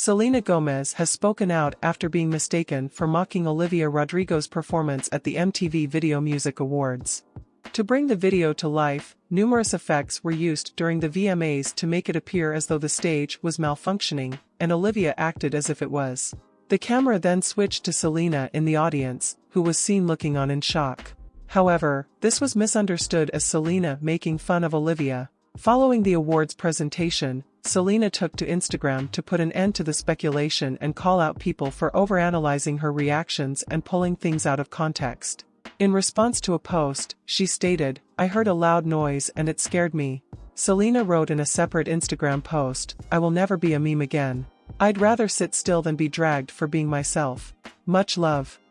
Selena Gomez has spoken out after being mistaken for mocking Olivia Rodrigo's performance at the MTV Video Music Awards. To bring the video to life, numerous effects were used during the VMAs to make it appear as though the stage was malfunctioning, and Olivia acted as if it was. The camera then switched to Selena in the audience, who was seen looking on in shock. However, this was misunderstood as Selena making fun of Olivia. Following the awards presentation, Selena took to Instagram to put an end to the speculation and call out people for overanalyzing her reactions and pulling things out of context. In response to a post, she stated, "I heard a loud noise and it scared me." Selena wrote in a separate Instagram post, "I will never be a meme again. I'd rather sit still than be dragged for being myself. Much love."